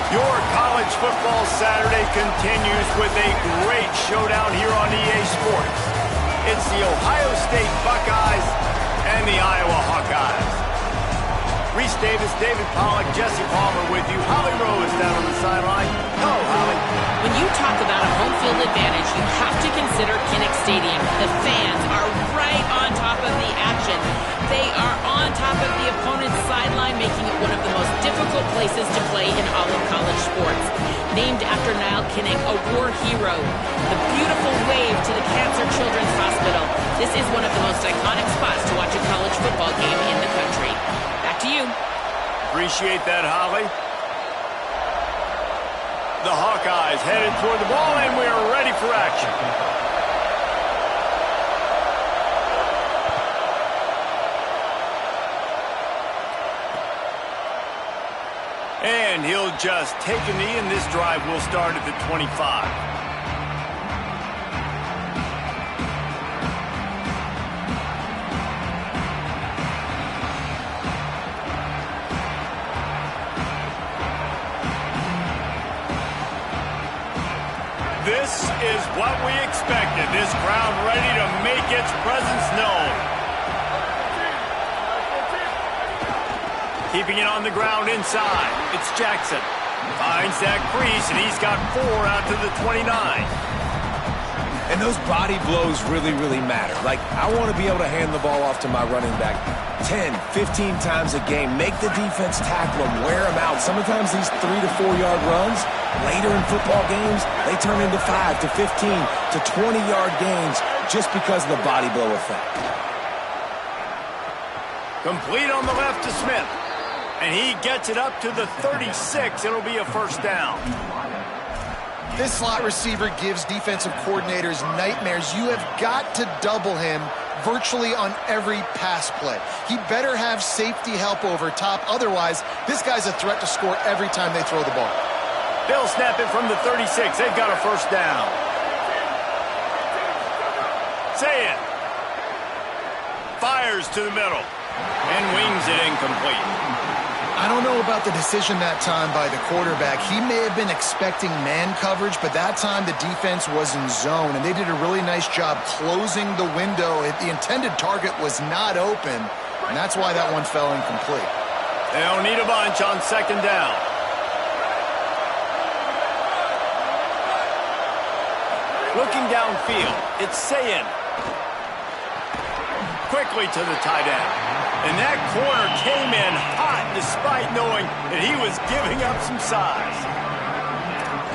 Your college football Saturday continues with a great showdown here on EA Sports. It's the Ohio State Buckeyes and the Iowa Hawkeyes. Reese Davis, David Pollack, Jesse Palmer with you. Holly Rose down on the sideline. Hello, Holly. When you talk about a home field advantage, you have to consider Kinnick Stadium. The fans are right on top of the action. They are on top of the opponent's sideline, making it one of the most difficult places to play in all of college sports. Named after Niall Kinnick, a war hero. The beautiful wave to the Cancer Children's Hospital. This is one of the most iconic spots to watch a college football game in the country. Back to you. Appreciate that, Holly. The Hawkeyes headed toward the ball, and we are ready for action. And he'll just take a knee, and this drive will start at the 25. This is what we expected. This crowd ready to make its presence known. Keeping it on the ground inside. It's Jackson. Finds that crease, and he's got 4 out to the 29. And those body blows really, really matter. Like, I want to be able to hand the ball off to my running back 10, 15 times a game. Make the defense tackle him, wear him out. Sometimes these 3 to 4 yard runs, later in football games, they turn into 5 to 15 to 20 yard gains just because of the body blow effect. Complete on the left to Smith. And he gets it up to the 36. It'll be a first down. This slot receiver gives defensive coordinators nightmares. You have got to double him virtually on every pass play. He better have safety help over top. Otherwise, this guy's a threat to score every time they throw the ball. They'll snap it from the 36. They've got a first down. Say it. Fires to the middle and wings it incomplete. I don't know about the decision that time by the quarterback. He may have been expecting man coverage, but that time the defense was in zone, and they did a really nice job closing the window. The intended target was not open, and that's why that one fell incomplete. They'll need a bunch on second down. Looking downfield, it's Sayin. Quickly to the tight end. And that corner came in hot despite knowing that he was giving up some size.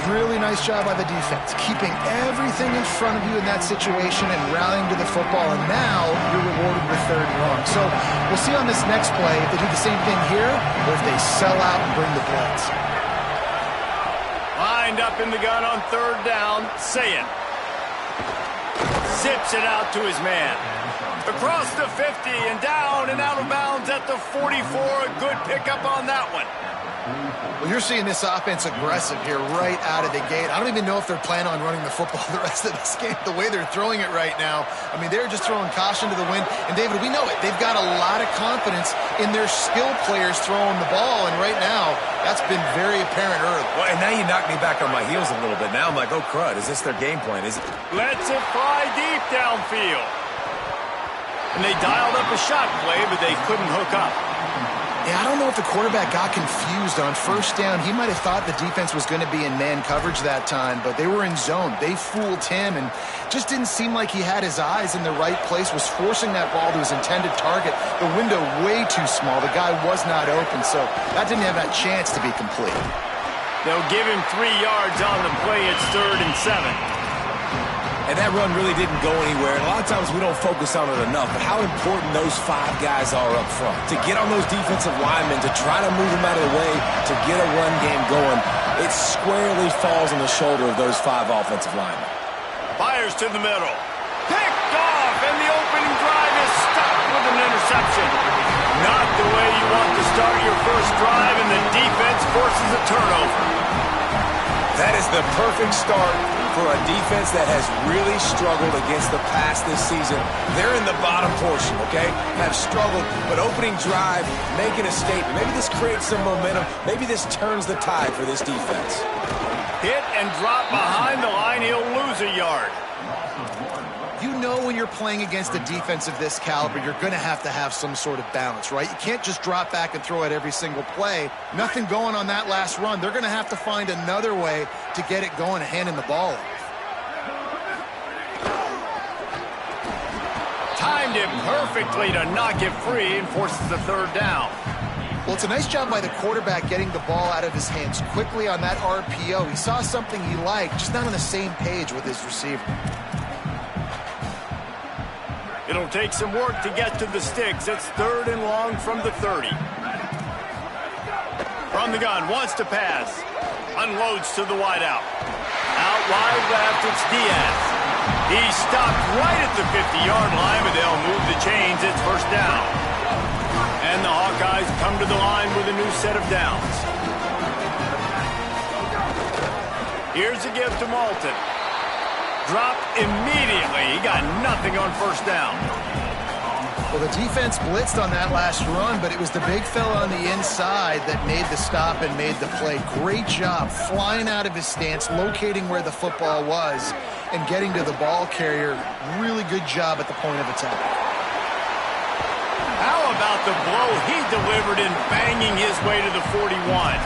Really nice job by the defense, keeping everything in front of you in that situation and rallying to the football. And now you're rewarded with third and long. So we'll see on this next play if they do the same thing here or if they sell out and bring the blitz. Lined up in the gun on third down, Sayin. Zips it out to his man. Across the 50 and down and out of bounds at the 44. A good pickup on that one. Well, you're seeing this offense aggressive here right out of the gate. I don't even know if they're planning on running the football the rest of this game, the way they're throwing it right now. I mean, they're just throwing caution to the wind. And, David, we know it. They've got a lot of confidence in their skill players throwing the ball. And right now, that's been very apparent early. Well, and now you knock me back on my heels a little bit. Now I'm like, oh, crud, is this their game plan? Is it? Lets it fly deep downfield. And they dialed up a shot play, but they couldn't hook up. Yeah, I don't know if the quarterback got confused on first down. He might have thought the defense was going to be in man coverage that time, but they were in zone. They fooled him and just didn't seem like he had his eyes in the right place, was forcing that ball to his intended target. The window way too small. The guy was not open, so that didn't have that chance to be complete. They'll give him 3 yards on the play. It's 3rd and 7. And that run really didn't go anywhere. And a lot of times we don't focus on it enough, but how important those 5 guys are up front. To get on those defensive linemen, to try to move them out of the way, to get a run game going, it squarely falls on the shoulder of those 5 offensive linemen. Fires to the middle. Picked off, and the opening drive is stopped with an interception. Not the way you want to start your first drive, and the defense forces a turnover. That is the perfect start For a defense that has really struggled against the pass this season, they're in the bottom portion, okay? Have struggled, but opening drive, making a statement. Maybe this creates some momentum. Maybe this turns the tide for this defense. Hit and drop behind the line. He'll lose a yard. You know when you're playing against a defense of this caliber, you're going to have some sort of balance, right? You can't just drop back and throw it every single play. Nothing going on that last run. They're going to have to find another way to get it going and handing the ball off. Timed it perfectly to knock it free and forces the third down. Well, it's a nice job by the quarterback getting the ball out of his hands quickly on that RPO. He saw something he liked, just not on the same page with his receiver. It'll take some work to get to the sticks. It's 3rd and long from the 30. From the gun, wants to pass. Unloads to the wideout. Out wide left, it's Diaz. He's stopped right at the 50-yard line, but they'll move the chains. It's 1st down. And the Hawkeyes come to the line with a new set of downs. Here's a give to Malton. Dropped immediately. He got nothing on 1st down. Well, the defense blitzed on that last run, but it was the big fella on the inside that made the stop and made the play. Great job flying out of his stance, locating where the football was, and getting to the ball carrier. Really good job at the point of attack. How about the blow he delivered in banging his way to the 41?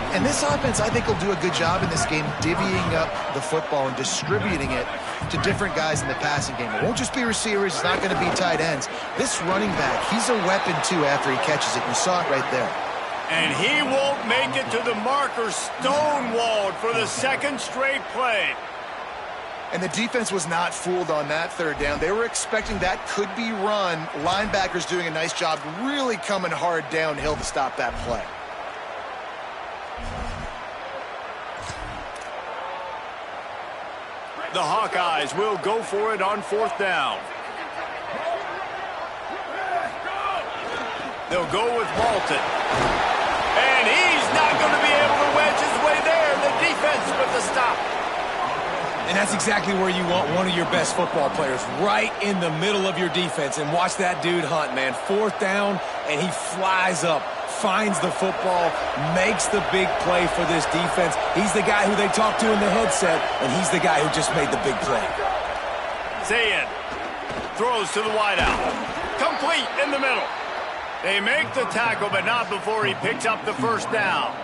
And this offense, I think, will do a good job in this game divvying up the football and distributing it to different guys in the passing game. It won't just be receivers. It's not going to be tight ends. This running back, he's a weapon, too, after he catches it. You saw it right there. And he won't make it to the marker, stonewalled for the 2nd straight play. And the defense was not fooled on that 3rd down. They were expecting that could be run. Linebackers doing a nice job really coming hard downhill to stop that play. The Hawkeyes will go for it on 4th down. They'll go with Malton. And he's not going to be able to wedge his way there. The defense with the stop. And that's exactly where you want one of your best football players, right in the middle of your defense. And watch that dude hunt, man. 4th down, and he flies up, finds the football, makes the big play for this defense. He's the guy who they talk to in the headset, and he's the guy who just made the big play. Zayin throws to the wideout. Complete in the middle. They make the tackle, but not before he picks up the 1st down.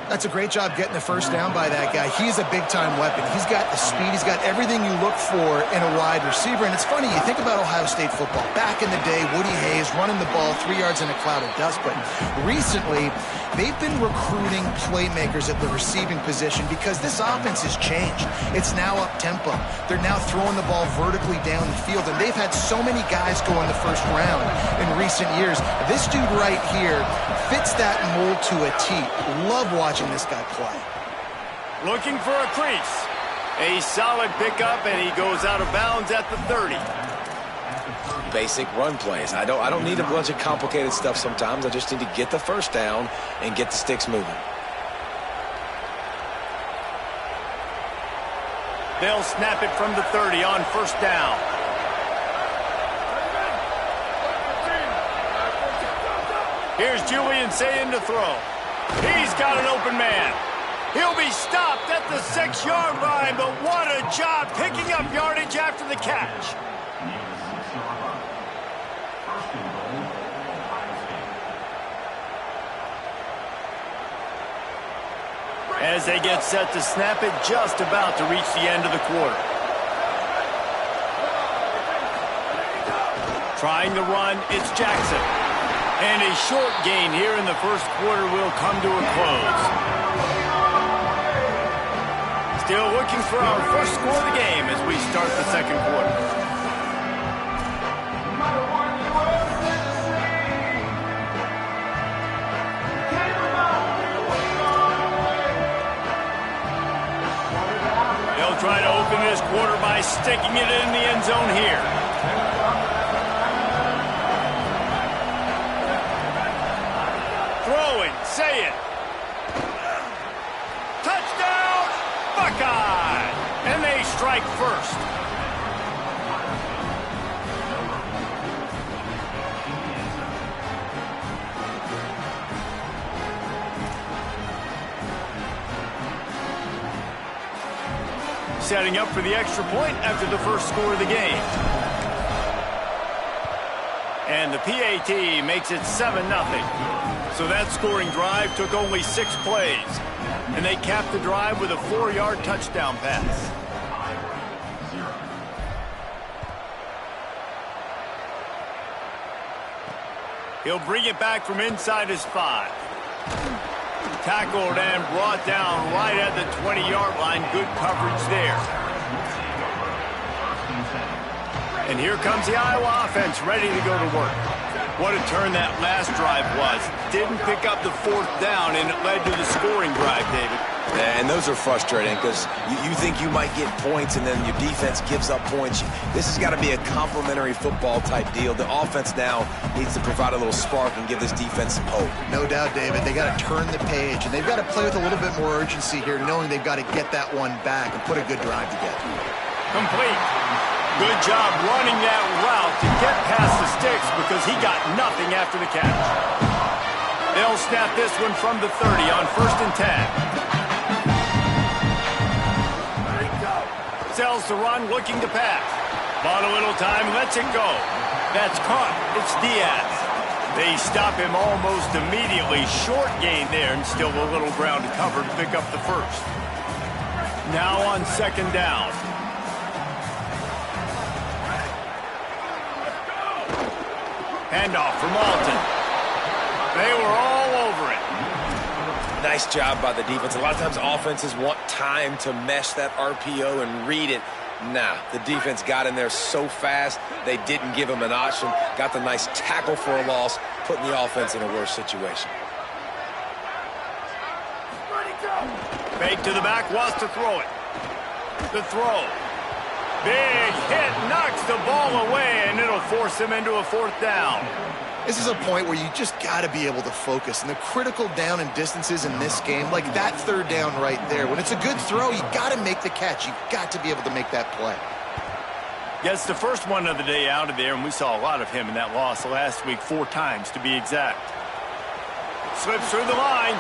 That's a great job getting the 1st down by that guy. He's a big-time weapon. He's got the speed. He's got everything you look for in a wide receiver. And it's funny, you think about Ohio State football. Back in the day, Woody Hayes running the ball 3 yards in a cloud of dust. But recently, they've been recruiting playmakers at the receiving position because this offense has changed. It's now up-tempo. They're now throwing the ball vertically down the field. And they've had so many guys go in the 1st round in recent years. This dude right here fits that mold to a T. Love watching this guy play. Looking for a crease. A solid pickup, and he goes out of bounds at the 30. Basic run plays. I don't need a bunch of complicated stuff sometimes. I just need to get the 1st down and get the sticks moving. They'll snap it from the 30 on 1st down. Here's Julian Zayin to throw. He's got an open man. He'll be stopped at the 6-yard line, but what a job picking up yardage after the catch. As they get set to snap it, just about to reach the end of the quarter. Trying to run, it's Jackson. And a short gain here in the 1st quarter will come to a close. Still looking for our 1st score of the game as we start the 2nd quarter. They'll try to open this quarter by sticking it in the end zone here. Throwing, say it. Touchdown, Buckeyes! strike first. Setting up for the extra point after the first score of the game. And the PAT makes it 7-0. So that scoring drive took only 6 plays. And they capped the drive with a 4-yard touchdown pass. He'll bring it back from inside his 5. Tackled and brought down right at the 20-yard line. Good coverage there. And here comes the Iowa offense ready to go to work. What a turn that last drive was. Didn't pick up the 4th down, and it led to the scoring drive, David. And those are frustrating because you think you might get points and then your defense gives up points. This has got to be a complementary football type deal. The offense now needs to provide a little spark and give this defense some hope. No doubt, David. They got to turn the page, and they've got to play with a little bit more urgency here, knowing they've got to get that one back and put a good drive together. Complete. Good job running that route to get past the sticks because he got nothing after the catch. They'll snap this one from the 30 on 1st and 10. Sells to run, looking to pass. Bought a little time, lets it go. That's caught. It's Diaz. They stop him almost immediately. Short gain there and still a little ground to cover to pick up the first. Now on 2nd down. Handoff from Alton. They were all over it. Nice job by the defense. A lot of times offenses want time to mesh that RPO and read it. Nah, the defense got in there so fast, they didn't give him an option. Got the nice tackle for a loss, putting the offense in a worse situation. Fake to the back, wants to throw it. The throw. Big hit, knocks the ball away, and it'll force him into a 4th down. This is a point where you just got to be able to focus. And the critical down and distances in this game, like that 3rd down right there, when it's a good throw, you got to make the catch. You got to be able to make that play. Gets the first one of the day out of there, and we saw a lot of him in that loss last week, 4 times to be exact. Slips through the line.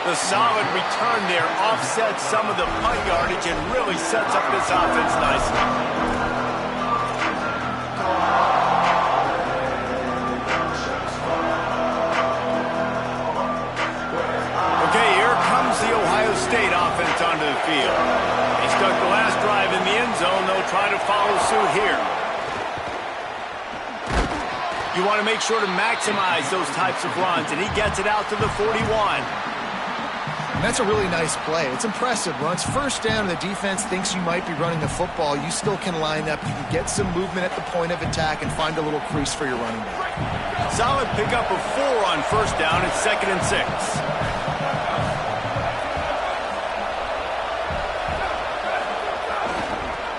The solid return there offsets some of the punt yardage and really sets up this offense nicely. Okay, here comes the Ohio State offense onto the field. They stuck the last drive in the end zone. They'll try to follow suit here. You want to make sure to maximize those types of runs, and he gets it out to the 41. And that's a really nice play. It's impressive. Once 1st down and the defense thinks you might be running the football, you still can line up. You can get some movement at the point of attack and find a little crease for your running back. Solid pickup of 4 on 1st down. It's 2nd and 6.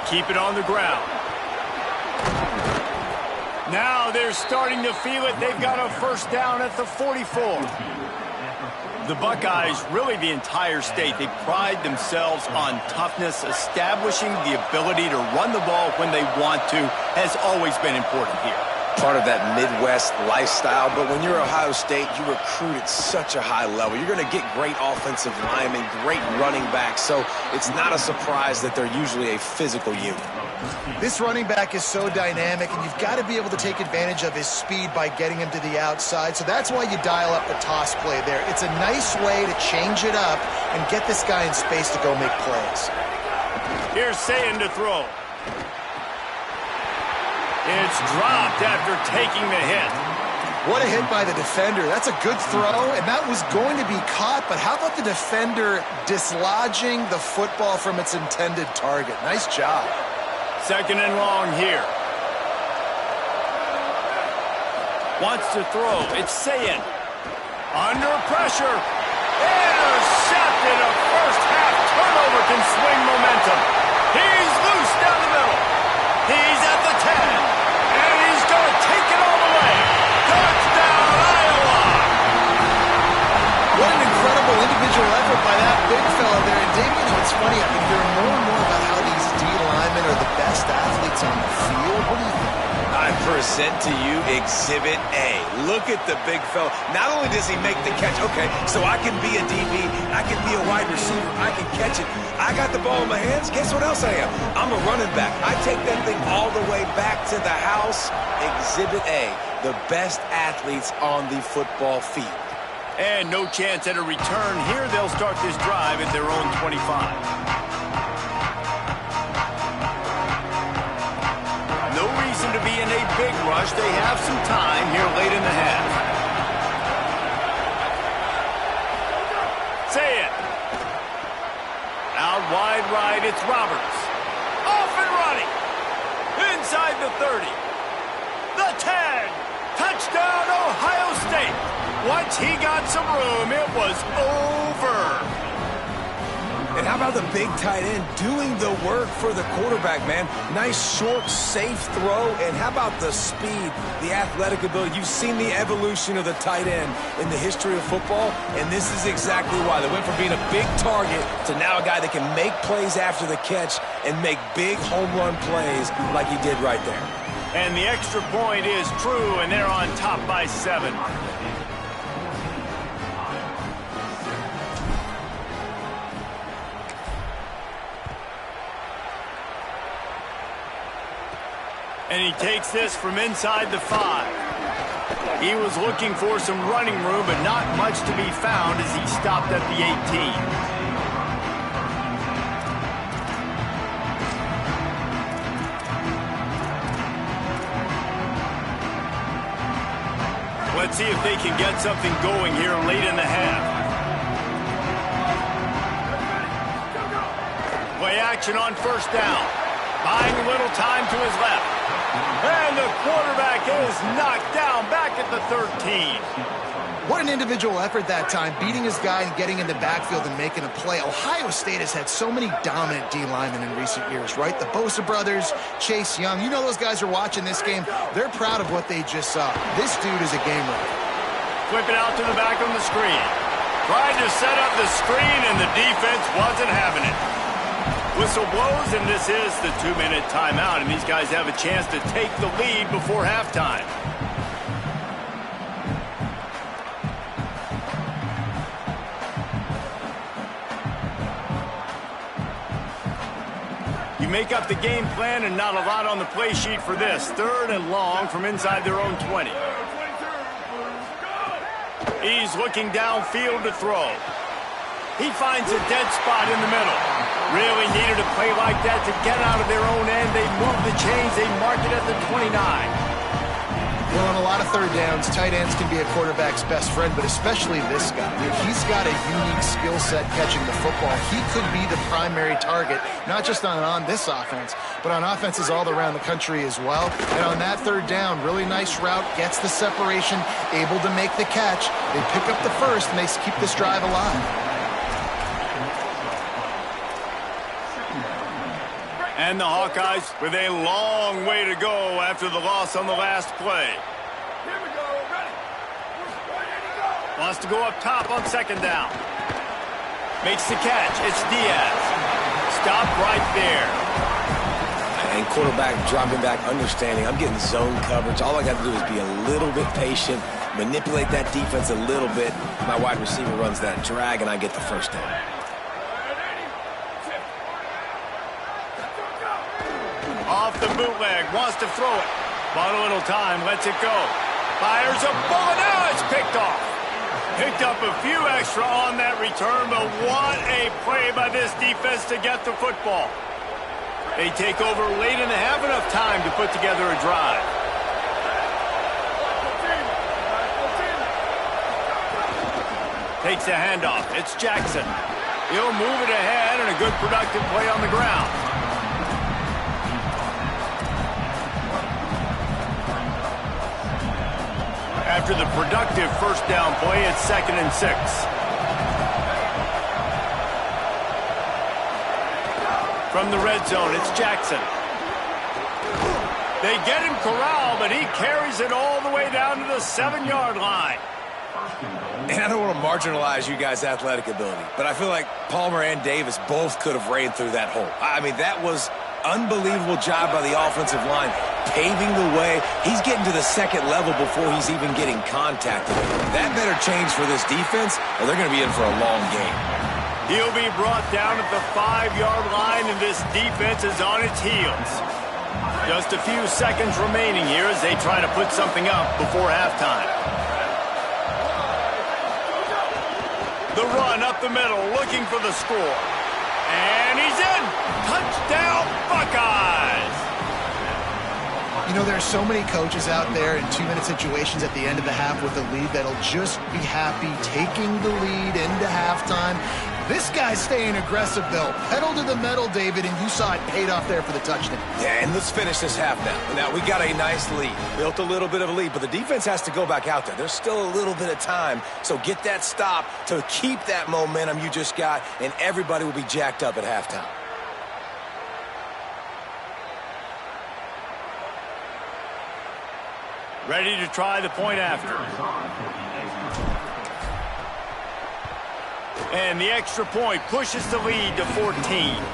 Keep it on the ground. Now they're starting to feel it. They've got a 1st down at the 44. The Buckeyes, really the entire state, they pride themselves on toughness. Establishing the ability to run the ball when they want to has always been important here. Part of that Midwest lifestyle, but when you're Ohio State, you recruit at such a high level. You're going to get great offensive linemen, great running backs, so it's not a surprise that they're usually a physical unit. This running back is so dynamic, and you've got to be able to take advantage of his speed by getting him to the outside, so that's why you dial up the toss play there. It's a nice way to change it up and get this guy in space to go make plays. Here's Sayin to throw. It's dropped after taking the hit. What a hit by the defender. That's a good throw, and that was going to be caught, but how about the defender dislodging the football from its intended target? Nice job. 2nd and long here. Wants to throw. It's Sayin. Under pressure. Intercepted. A first-half turnover can swing momentum. He's loose down the middle. He's at the 10. And he's going to take it all the way. Touchdown, Iowa! What an incredible individual effort by that big fella there. And Damian, what's funny, I've been hearing more and more about how these D-line highlights on the field. What do you think? I present to you Exhibit A. Look at the big fella. Not only does he make the catch, okay, so I can be a DB, I can be a wide receiver, I can catch it. I got the ball in my hands. Guess what else I am? I'm a running back. I take that thing all the way back to the house. Exhibit A, the best athletes on the football field. And no chance at a return here. They'll start this drive at their own 25. No reason to be in a big rush. They have some time here late in the half. Say it. Out wide right, it's Roberts. Off and running. Inside the 30. The 10. Touchdown, Ohio State. Once he got some room, it was over. And how about the big tight end doing the work for the quarterback, man? Nice, short, safe throw. And how about the speed, the athletic ability? You've seen the evolution of the tight end in the history of football, and this is exactly why. They went from being a big target to now a guy that can make plays after the catch and make big home run plays like he did right there. And the extra point is true, and they're on top by 7. And he takes this from inside the 5. He was looking for some running room, but not much to be found as he stopped at the 18. Let's see if they can get something going here late in the half. Play action on first down. Buying a little time to his left. And the quarterback is knocked down back at the 13. What an individual effort that time, beating his guy and getting in the backfield and making a play. Ohio State has had so many dominant D linemen in recent years, right? The Bosa brothers, Chase Young. You know those guys are watching this game. They're proud of what they just saw. This dude is a game ready. Flip it out to the back on the screen. Tried to set up the screen, and the defense wasn't having it. Whistle blows, and this is the 2-minute timeout, and these guys have a chance to take the lead before halftime. You make up the game plan, and not a lot on the play sheet for this. 3rd and long from inside their own 20. He's looking downfield to throw. He finds a dead spot in the middle. Really needed a play like that to get out of their own end. They move the chains. They mark it at the 29. Well, on a lot of third downs, tight ends can be a quarterback's best friend, but especially this guy. I mean, he's got a unique skill set catching the football. He could be the primary target, not just on this offense, but on offenses all around the country as well. And on that third down, really nice route, gets the separation, able to make the catch. They pick up the first, and they keep this drive alive. And the Hawkeyes with a long way to go after the loss on the last play. Here we go, ready. Wants to go up top on 2nd down. Makes the catch. It's Diaz. Stop right there. And quarterback dropping back, understanding I'm getting zone coverage. All I got to do is be a little bit patient, manipulate that defense a little bit. My wide receiver runs that drag, and I get the first down. Off the bootleg, wants to throw it. Bought a little time, lets it go. Fires a bullet, now it's picked off. Picked up a few extra on that return, but what a play by this defense to get the football. They take over late in the half, enough time to put together a drive. Takes a handoff, it's Jackson. He'll move it ahead, and a good productive play on the ground. After the productive first down play, it's 2nd and 6. From the red zone, it's Jackson. They get him corralled, but he carries it all the way down to the 7-yard line. And I don't want to marginalize you guys' athletic ability, but I feel like Palmer and Davis both could have ran through that hole. I mean, that was Unbelievable job by the offensive line, paving the way. He's getting to the second level before he's even getting contacted. That better change for this defense, or they're going to be in for a long game. He'll be brought down at the 5-yard line, and this defense is on its heels. Just a few seconds remaining here as they try to put something up before halftime. The run up the middle, looking for the score. And he's in! Touchdown, Buckeyes! You know, there's so many coaches out there in 2-minute situations at the end of the half with a lead that'll just be happy taking the lead into halftime. This guy's staying aggressive, though. Pedal to the metal, David, and you saw it paid off there for the touchdown. Yeah, and let's finish this half now. Now, we got a nice lead. Built a little bit of a lead, but the defense has to go back out there. There's still a little bit of time, so get that stop to keep that momentum you just got, and everybody will be jacked up at halftime. Ready to try the point after. And the extra point pushes the lead to 14.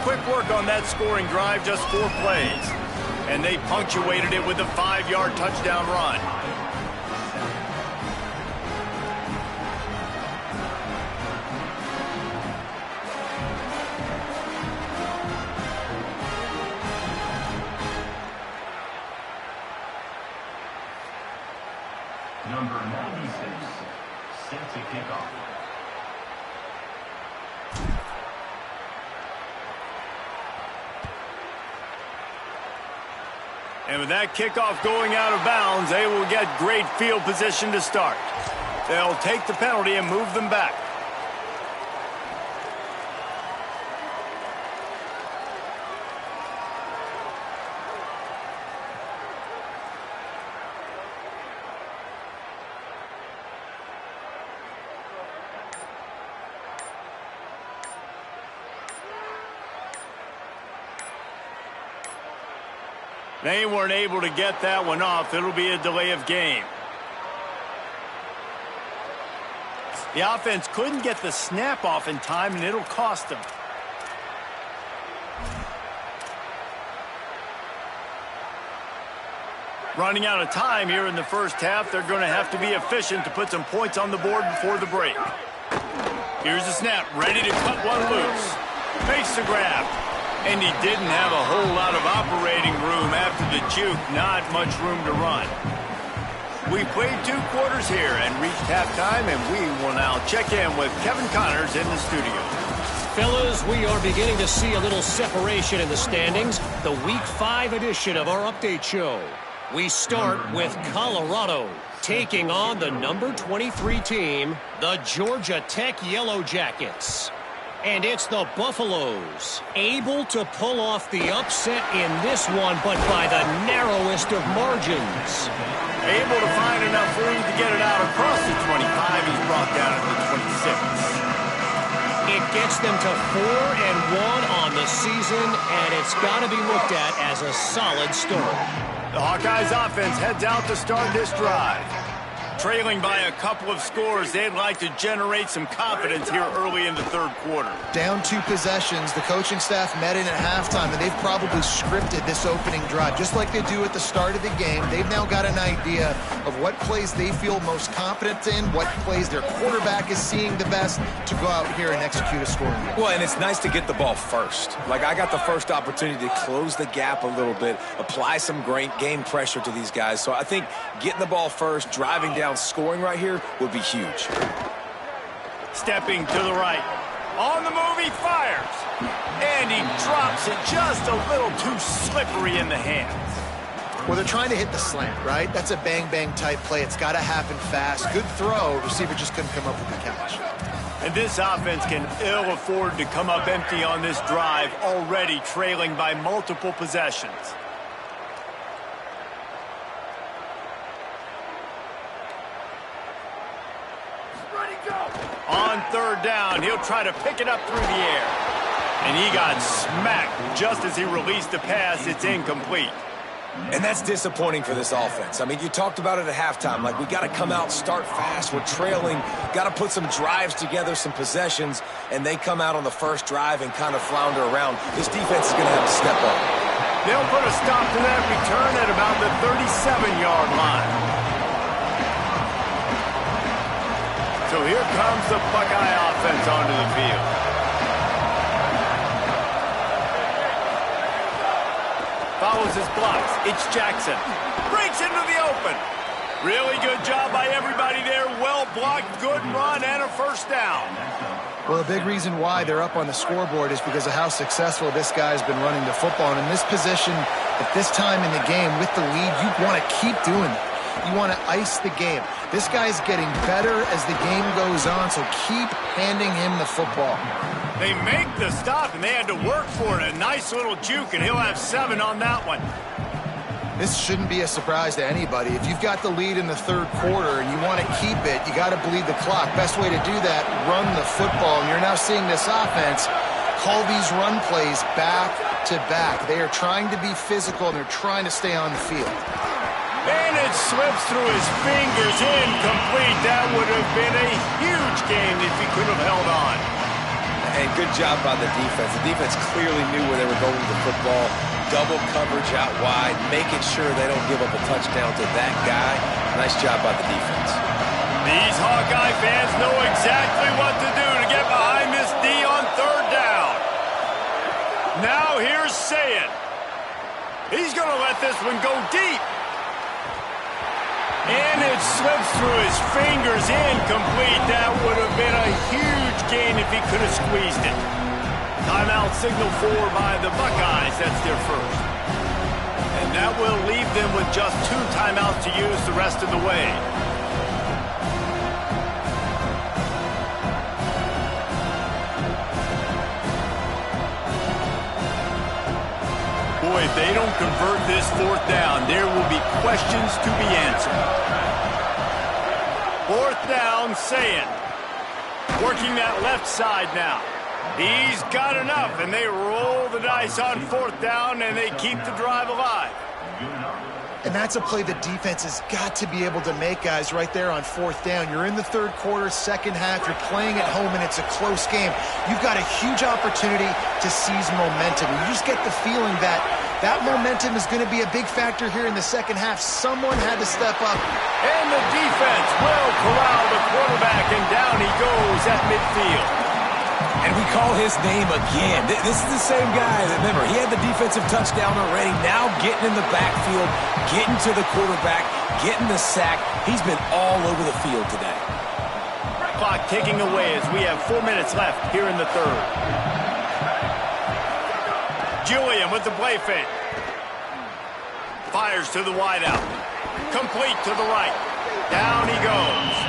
Quick work on that scoring drive, just 4 plays. And they punctuated it with a 5-yard touchdown run. Number 96, set to kick off. And with that kickoff going out of bounds, they will get great field position to start. They'll take the penalty and move them back. They weren't able to get that one off. It'll be a delay of game. The offense couldn't get the snap off in time, and it'll cost them. Running out of time here in the first half, they're going to have to be efficient to put some points on the board before the break. Here's the snap, ready to cut one loose. Makes the grab. And he didn't have a whole lot of operating room after the juke. Not much room to run. We played 2 quarters here and reached halftime, and we will now check in with Kevin Connors in the studio. Fellas, we are beginning to see a little separation in the standings. The Week 5 edition of our update show. We start with Colorado taking on the number 23 team, the Georgia Tech Yellow Jackets. And it's the Buffaloes, able to pull off the upset in this one, but by the narrowest of margins. Able to find enough room to get it out across the 25. He's brought down at the 26. It gets them to 4-1 on the season, and it's got to be looked at as a solid start. The Hawkeyes offense heads out to start this drive. Trailing by a couple of scores, they'd like to generate some confidence here early in the third quarter. Down 2 possessions, the coaching staff met in at halftime, and they've probably scripted this opening drive. Just like they do at the start of the game, they've now got an idea of what plays they feel most confident in, what plays their quarterback is seeing the best to go out here and execute a scoring. Well, and it's nice to get the ball first. Like, I got the first opportunity to close the gap a little bit, apply some great game pressure to these guys. So I think getting the ball first, driving down, scoring right here would be huge. Stepping to the right. On the move, he fires. And he drops it just a little too slippery in the hands. Well, they're trying to hit the slant, right? That's a bang-bang type play. It's got to happen fast. Good throw. Receiver just couldn't come up with the catch. And this offense can ill afford to come up empty on this drive, already trailing by multiple possessions. On third down, he'll try to pick it up through the air. And he got smacked just as he released the pass. It's incomplete. And that's disappointing for this offense. I mean, you talked about it at halftime. Like, we got to come out, start fast. We're trailing. Got to put some drives together, some possessions. And they come out on the first drive and kind of flounder around. This defense is going to have to step up. They'll put a stop to that return at about the 37-yard line. So here comes the Buckeye offense onto the field. Follows his blocks. It's Jackson. Breaks into the open. Really good job by everybody there. Well blocked, good run, and a first down. Well, a big reason why they're up on the scoreboard is because of how successful this guy's been running the football. And in this position, at this time in the game, with the lead, you want to keep doing it. You want to ice the game. This guy's getting better as the game goes on, so keep handing him the football. They make the stop, and they had to work for it. A nice little juke, and he'll have 7 on that one. This shouldn't be a surprise to anybody. If you've got the lead in the third quarter and you want to keep it, you got to bleed the clock. Best way to do that, run the football. And you're now seeing this offense call these run plays back to back. They are trying to be physical, and they're trying to stay on the field. And it slips through his fingers, incomplete. That would have been a huge game if he could have held on. And good job by the defense. The defense clearly knew where they were going with the football. Double coverage out wide, making sure they don't give up a touchdown to that guy. Nice job by the defense. These Hawkeye fans know exactly what to do to get behind this D on third down. Now here's Sayet. He's going to let this one go deep. And it slips through his fingers, incomplete. That would have been a huge gain if he could have squeezed it. Timeout signal for by the Buckeyes. That's their first. And that will leave them with just 2 timeouts to use the rest of the way. Boy, if they don't convert this 4th down, there will be questions to be answered. 4th down, Sayet. Working that left side now. He's got enough, and they roll the dice on 4th down, and they keep the drive alive. And that's a play the defense has got to be able to make, guys, right there on 4th down. You're in the third quarter, second half. You're playing at home, and it's a close game. You've got a huge opportunity to seize momentum. You just get the feeling that that momentum is going to be a big factor here in the second half. Someone had to step up. And the defense will corral the quarterback, and down he goes at midfield. And we call his name again. This is the same guy. Remember, he had the defensive touchdown already. Now getting in the backfield, getting to the quarterback, getting the sack. He's been all over the field today. Clock ticking away as we have 4 minutes left here in the third. Julian with the play fake. Fires to the wideout. Complete to the right. Down he goes.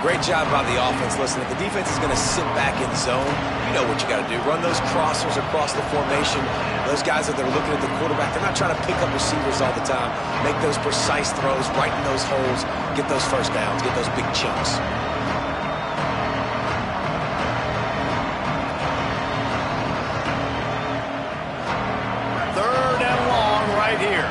Great job by the offense. Listen, if the defense is going to sit back in zone, you know what you got to do. Run those crossers across the formation. Those guys that are looking at the quarterback, they're not trying to pick up receivers all the time. Make those precise throws, right in those holes, get those first downs, get those big chunks. Third and long right here.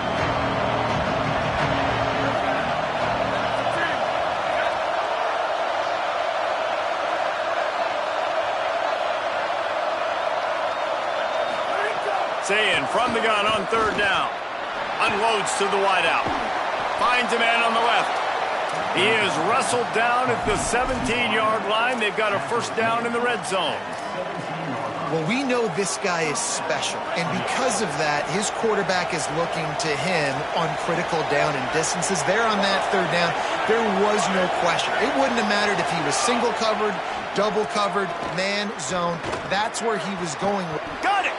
Sayet from the gun on 3rd down. Unloads to the wideout. Finds a man on the left. He is wrestled down at the 17-yard line. They've got a first down in the red zone. Well, we know this guy is special, and because of that, his quarterback is looking to him on critical down and distances. There on that 3rd down, there was no question. It wouldn't have mattered if he was single covered, double covered, man, zone. That's where he was going. Got it!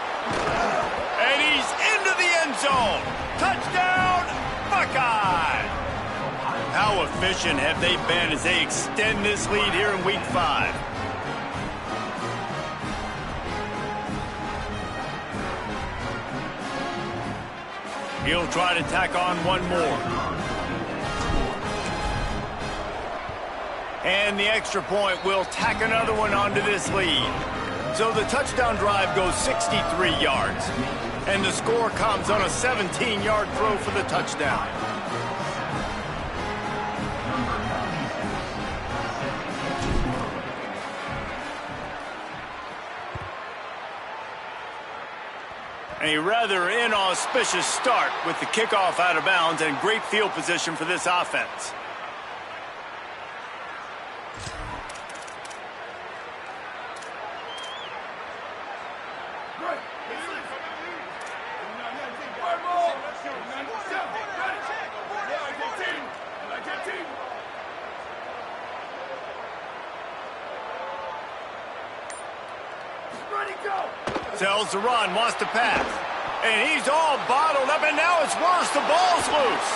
And he's into the end zone. Touchdown, Buckeye! How efficient have they been as they extend this lead here in Week 5? He'll try to tack on one more. And the extra point will tack another one onto this lead. So the touchdown drive goes 63 yards. And the score comes on a 17-yard throw for the touchdown. A rather inauspicious start with the kickoff out of bounds and great field position for this offense. Tells the run, wants to pass. And he's all bottled up, and now it's worse. The ball's loose.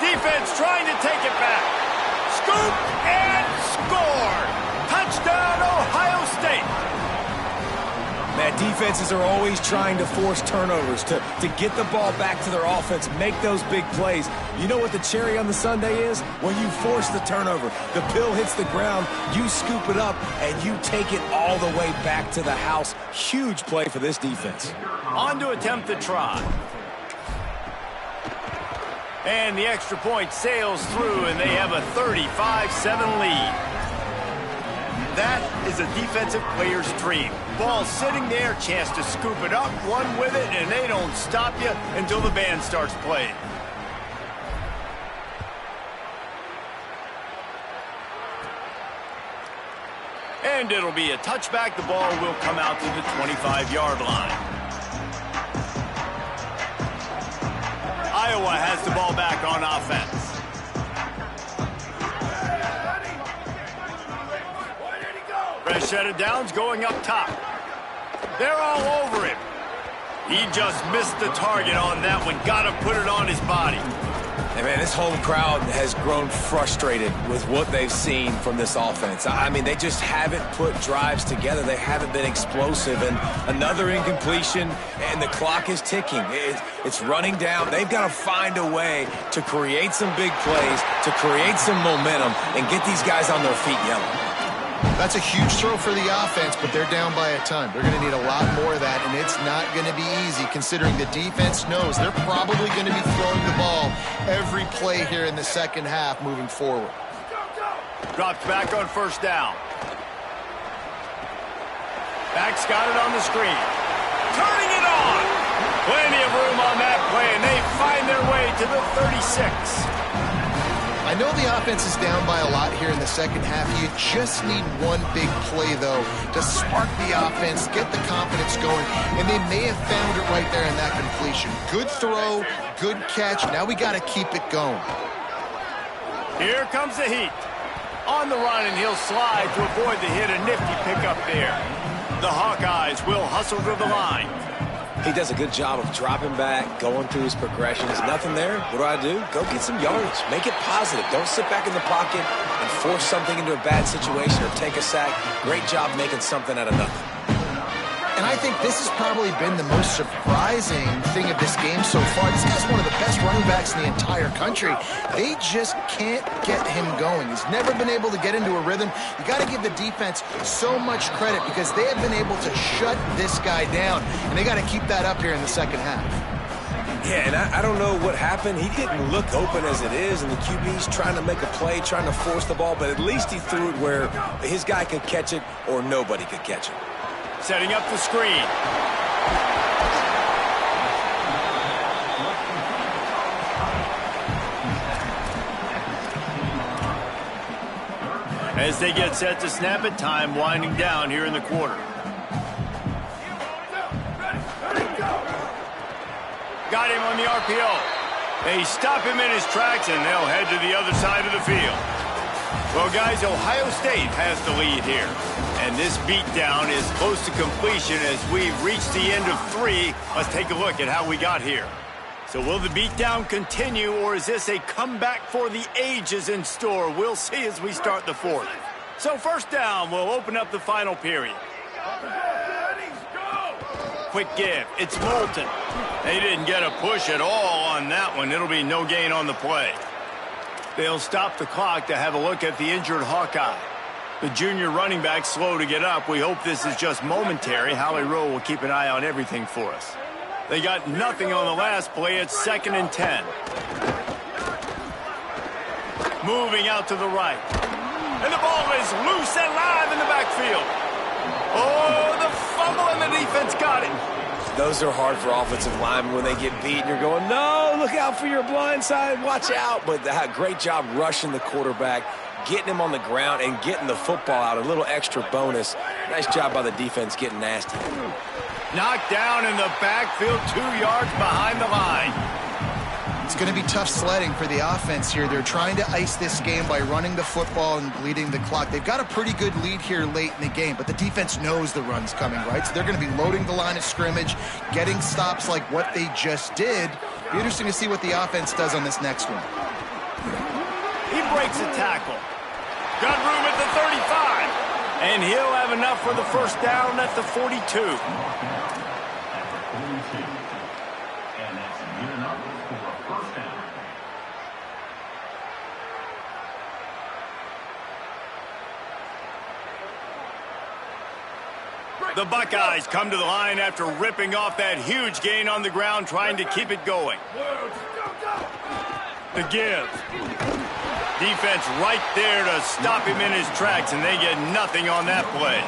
Defense trying to take it back. Scoop and score. Touchdown, Ohio State. Man, defenses are always trying to force turnovers, to get the ball back to their offense, make those big plays. You know what the cherry on the sundae is? When you force the turnover, the pill hits the ground, you scoop it up, and you take it all the way back to the house. Huge play for this defense. On to attempt the try. And the extra point sails through, and they have a 35-7 lead. That is a defensive player's dream. Ball sitting there, chance to scoop it up, run with it, and they don't stop you until the band starts playing. And it'll be a touchback. The ball will come out to the 25-yard line. Iowa has the ball back on offense. Fresh set of downs going up top. They're all over him. He just missed the target on that one. Got to put it on his body. And man, this whole crowd has grown frustrated with what they've seen from this offense. I mean, they just haven't put drives together. They haven't been explosive. And another incompletion, and the clock is ticking. It's running down. They've got to find a way to create some big plays, to create some momentum, and get these guys on their feet yelling. That's a huge throw for the offense, but they're down by a ton. They're going to need a lot more of that, and it's not going to be easy considering the defense knows they're probably going to be throwing the ball every play here in the second half moving forward. Drops back on first down. Back's got it on the screen. Turning it on. Plenty of room on that play, and they find their way to the 36. I know the offense is down by a lot here in the second half. You just need one big play, though, to spark the offense, get the confidence going, and they may have found it right there in that completion. Good throw, good catch. Now we got to keep it going. Here comes the heat. On the run, and he'll slide to avoid the hit. A nifty pickup there. The Hawkeyes will hustle to the line. He does a good job of dropping back, going through his progressions. Nothing there. What do? Go get some yardage. Make it positive. Don't sit back in the pocket and force something into a bad situation or take a sack. Great job making something out of nothing. And I think this has probably been the most surprising thing of this game so far. This guy's one of the best running backs in the entire country. They just can't get him going. He's never been able to get into a rhythm. You got to give the defense so much credit because they have been able to shut this guy down, and they got to keep that up here in the second half. Yeah, and I don't know what happened. He didn't look open as it is, and the QB's trying to make a play, trying to force the ball, but at least he threw it where his guy could catch it or nobody could catch it. Setting up the screen. As they get set to snap it, time winding down here in the quarter. Got him on the RPO. They stop him in his tracks, and they'll head to the other side of the field. Well, guys, Ohio State has the lead here. And this beatdown is close to completion as we've reached the end of 3. Let's take a look at how we got here. So will the beatdown continue, or is this a comeback for the ages in store? We'll see as we start the 4th. So first down, we'll open up the final period. Quick give. It's Moulton. They didn't get a push at all on that one. It'll be no gain on the play. They'll stop the clock to have a look at the injured Hawkeye. The junior running back slow to get up. We hope this is just momentary. Howie Rowe will keep an eye on everything for us. They got nothing on the last play. It's 2nd and 10. Moving out to the right. And the ball is loose and live in the backfield. Oh, the fumble, and the defense got it. Those are hard for offensive linemen when they get beat and you're going, no, look out for your blind side, watch out. But great job rushing the quarterback, getting him on the ground and getting the football out, a little extra bonus. Nice job by the defense getting nasty. Knocked down in the backfield, 2 yards behind the line. It's going to be tough sledding for the offense here. They're trying to ice this game by running the football and bleeding the clock. They've got a pretty good lead here late in the game, but the defense knows the run's coming, right? So they're going to be loading the line of scrimmage, getting stops like what they just did. Be interesting to see what the offense does on this next one. He breaks a tackle. Got room at the 35. And he'll have enough for the first down at the 42. And that's good enough for a first down. The Buckeyes come to the line after ripping off that huge gain on the ground, trying to keep it going. The give. Defense right there to stop him in his tracks, and they get nothing on that play.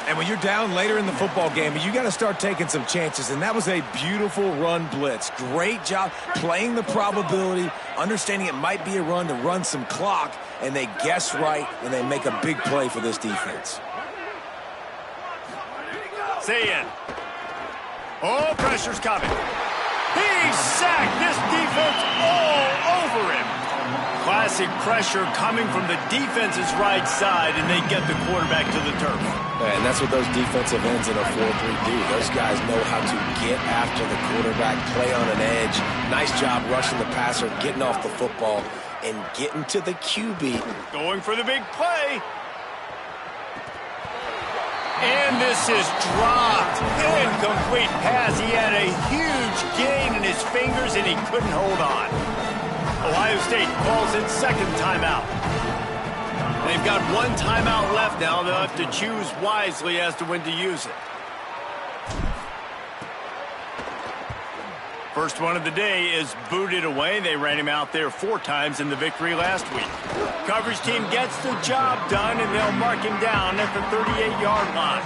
And when you're down later in the football game, you got to start taking some chances, and that was a beautiful run blitz. Great job playing the probability, understanding it might be a run to run some clock, and they guess right, and they make a big play for this defense. Saying, oh, pressure's coming. He's sacked. This defense all over him. Classic pressure coming from the defense's right side, and they get the quarterback to the turf. And that's what those defensive ends in a 4-3 do. Those guys know how to get after the quarterback, play on an edge. Nice job rushing the passer, getting off the football, and getting to the QB. Going for the big play. And this is dropped. Incomplete pass. He had a huge gain in his fingers, and he couldn't hold on. Ohio State calls it second timeout. They've got one timeout left now. They'll have to choose wisely as to when to use it. First one of the day is booted away. They ran him out there 4 times in the victory last week. Coverage team gets the job done, and they'll mark him down at the 38-yard line.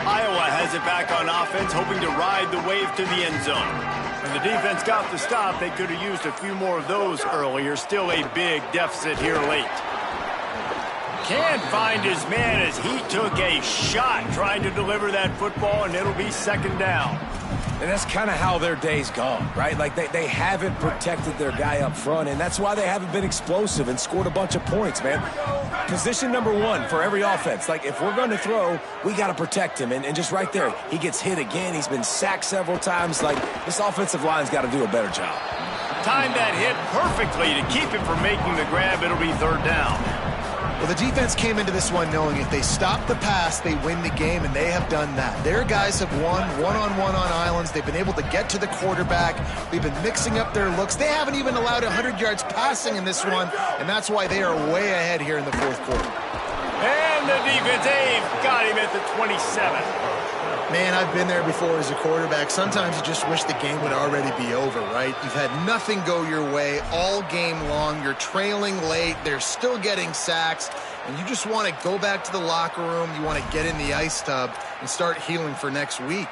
Iowa has it back on offense, hoping to ride the wave to the end zone. And the defense got the stop. They could have used a few more of those earlier. Still a big deficit here late. Can't find his man as he took a shot trying to deliver that football, and it'll be second down. And that's kind of how their day's gone, right? Like they haven't protected their guy up front, and that's why they haven't been explosive and scored a bunch of points, man. Position number 1 for every offense. Like, if we're going to throw, we got to protect him. And just right there, he gets hit again. He's been sacked several times. Like, this offensive line's got to do a better job. Timed that hit perfectly to keep him from making the grab. It'll be third down. Well, the defense came into this one knowing if they stop the pass, they win the game, and they have done that. Their guys have won one-on-one on islands. They've been able to get to the quarterback. They've been mixing up their looks. They haven't even allowed 100 yards passing in this one, and that's why they are way ahead here in the fourth quarter. And the defense, they've got him at the 27. Man, I've been there before as a quarterback. Sometimes you just wish the game would already be over, right? You've had nothing go your way all game long. You're trailing late. They're still getting sacks. And you just want to go back to the locker room. You want to get in the ice tub and start healing for next week.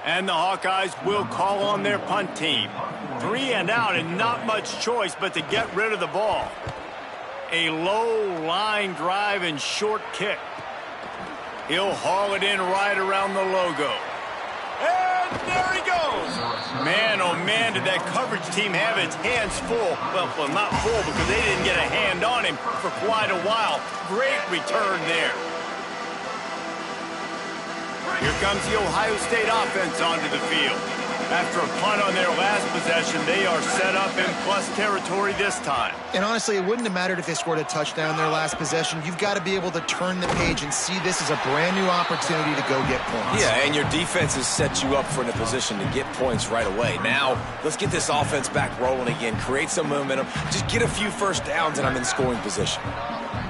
And the Hawkeyes will call on their punt team. 3 and out, and not much choice but to get rid of the ball. A low line drive and short kick. He'll haul it in right around the logo. And there he goes. Man, oh man, did that coverage team have its hands full. Well, not full because they didn't get a hand on him for quite a while. Great return there. Here comes the Ohio State offense onto the field. After a punt on their last possession, they are set up in plus territory this time. And honestly, it wouldn't have mattered if they scored a touchdown their last possession. You've got to be able to turn the page and see this as a brand new opportunity to go get points. Yeah, and your defense has set you up for in a position to get points right away. Now, let's get this offense back rolling again, create some momentum, just get a few first downs, and I'm in scoring position.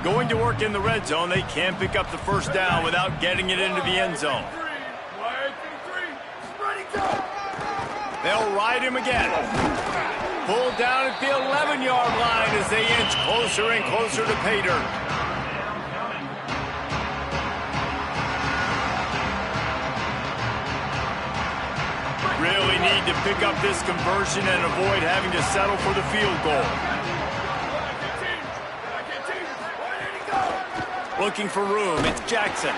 Going to work in the red zone, they can't pick up the first down without getting it into the end zone. They'll ride him again. Pulled down at the 11-yard line as they inch closer and closer to pay dirt. Really need to pick up this conversion and avoid having to settle for the field goal. Looking for room, it's Jackson.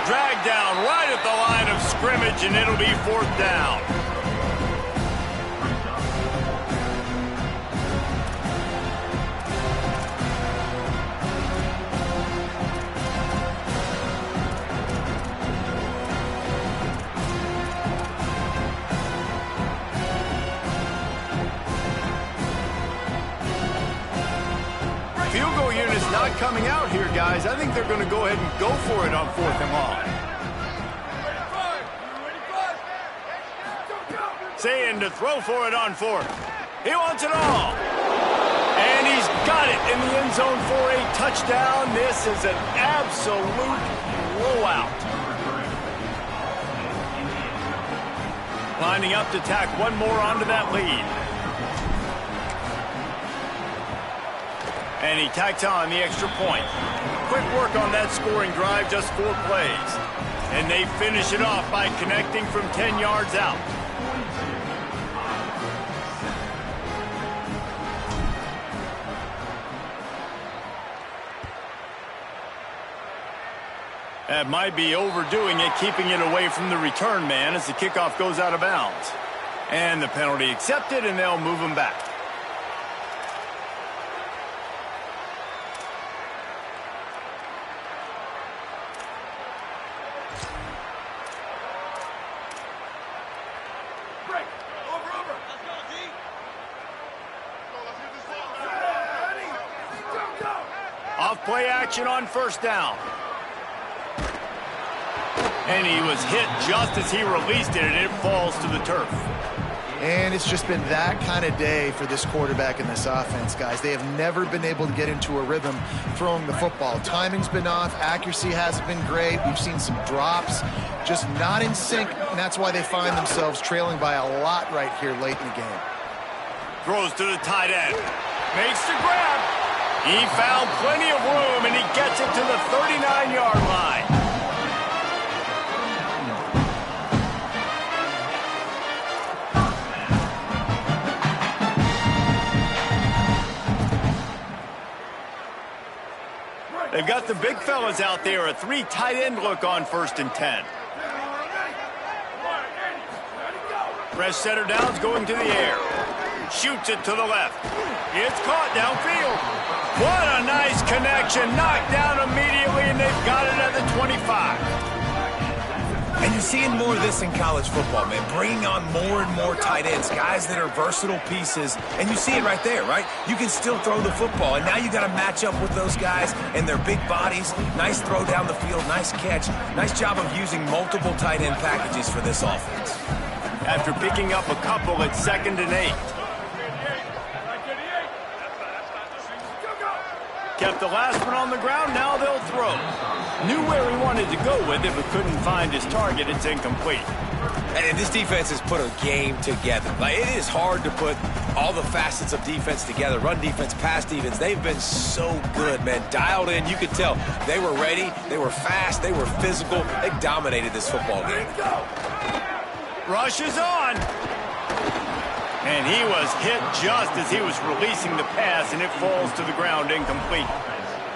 Dragged down right at the line of scrimmage, and it'll be fourth down. Field goal unit's not coming out here, guys. I think they're going to go ahead and go for it on 4th and long. Saying to throw for it on 4th. He wants it all. And he's got it in the end zone for a touchdown. This is an absolute blowout. Lining up to tack one more onto that lead. And he tacked on the extra point. Quick work on that scoring drive, just 4 plays. And they finish it off by connecting from 10 yards out. That might be overdoing it, keeping it away from the return man as the kickoff goes out of bounds. And the penalty accepted, and they'll move him back. Off-play action on first down. And he was hit just as he released it, and it falls to the turf. And it's just been that kind of day for this quarterback and this offense, guys. They have never been able to get into a rhythm throwing the football. Timing's been off. Accuracy hasn't been great. We've seen some drops, just not in sync, and that's why they find themselves trailing by a lot right here late in the game. Throws to the tight end. Makes the grab. He found plenty of room, and he gets it to the 39-yard line. They've got the big fellas out there, a 3 tight end look on 1st and 10. Fresh setter downs going to the air. Shoots it to the left. It's caught downfield. What a nice connection. Knocked down immediately, and they've got it at the 25. And you're seeing more of this in college football, man. Bringing on more and more tight ends, guys that are versatile pieces. And you see it right there, right? You can still throw the football, and now you got to match up with those guys and their big bodies. Nice throw down the field, nice catch. Nice job of using multiple tight end packages for this offense. After picking up a couple at 2nd and 8. Kept the last one on the ground, now they'll throw. Knew where he wanted to go with it, but couldn't find his target. It's incomplete. And this defense has put a game together. Like, it is hard to put all the facets of defense together. Run defense, pass defense. They've been so good, man. Dialed in. You could tell they were ready. They were fast. They were physical. They dominated this football game. Rush is on. And he was hit just as he was releasing the pass, and it falls to the ground incomplete.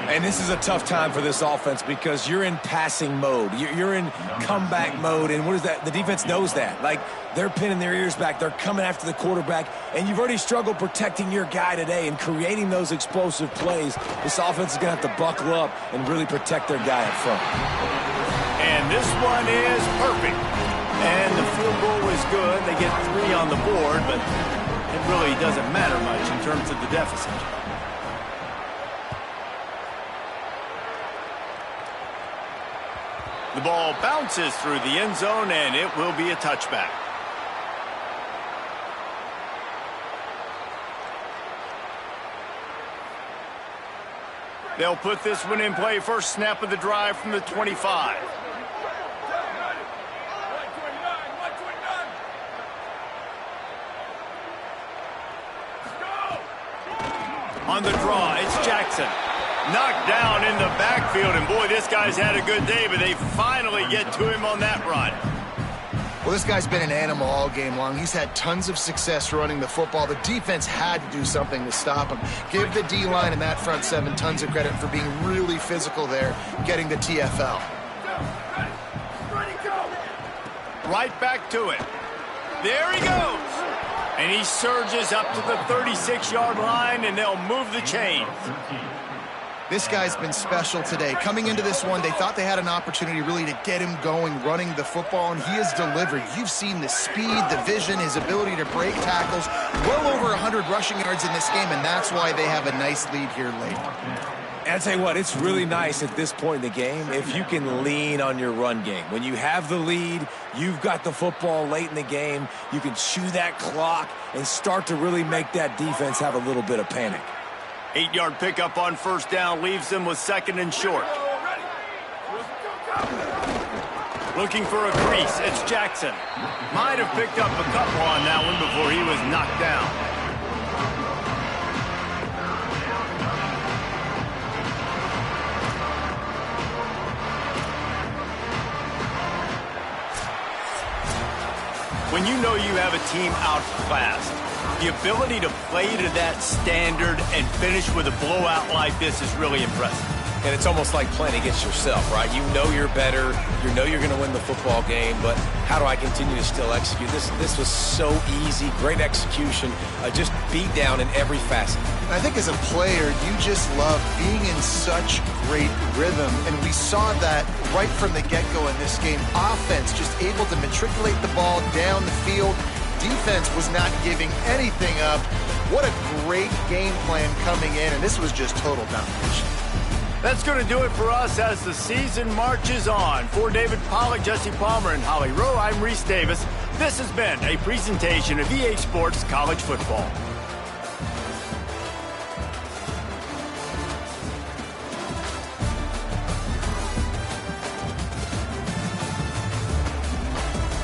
And this is a tough time for this offense because you're in passing mode. You're in comeback mode, and what is that? The defense knows that. Like, they're pinning their ears back. They're coming after the quarterback, and you've already struggled protecting your guy today and creating those explosive plays. This offense is going to have to buckle up and really protect their guy up front. And this one is perfect. And the field goal was good. They get 3 on the board, but it really doesn't matter much in terms of the deficit. The ball bounces through the end zone, and it will be a touchback. They'll put this one in play. First snap of the drive from the 25. On the draw, it's Jackson. Knocked down in the backfield, and boy, this guy's had a good day, but they finally get to him on that run. Well, this guy's been an animal all game long. He's had tons of success running the football. The defense had to do something to stop him. Give the D-line and that front 7 tons of credit for being really physical there, getting the TFL. Right back to it. There he goes. And he surges up to the 36-yard line, and they'll move the chains. This guy's been special today. Coming into this one, they thought they had an opportunity really to get him going, running the football, and he has delivered. You've seen the speed, the vision, his ability to break tackles. Well over 100 rushing yards in this game, and that's why they have a nice lead here late. And I tell you what, it's really nice at this point in the game if you can lean on your run game. When you have the lead, you've got the football late in the game, you can chew that clock and start to really make that defense have a little bit of panic. 8-yard pickup on first down leaves them with 2nd and short. Looking for a crease, it's Jackson. Might have picked up a couple on that one before he was knocked down. When you know you have a team outclassed, the ability to play to that standard and finish with a blowout like this is really impressive. And it's almost like playing against yourself, right? You know you're better. You know you're going to win the football game, but how do I continue to still execute? This was so easy, great execution, just beat down in every facet. I think as a player, you just love being in such great rhythm, and we saw that right from the get-go in this game. Offense just able to matriculate the ball down the field. Defense was not giving anything up. What a great game plan coming in, and this was just total domination. That's going to do it for us as the season marches on. For David Pollack, Jesse Palmer, and Holly Rowe, I'm Reese Davis. This has been a presentation of EA Sports College Football.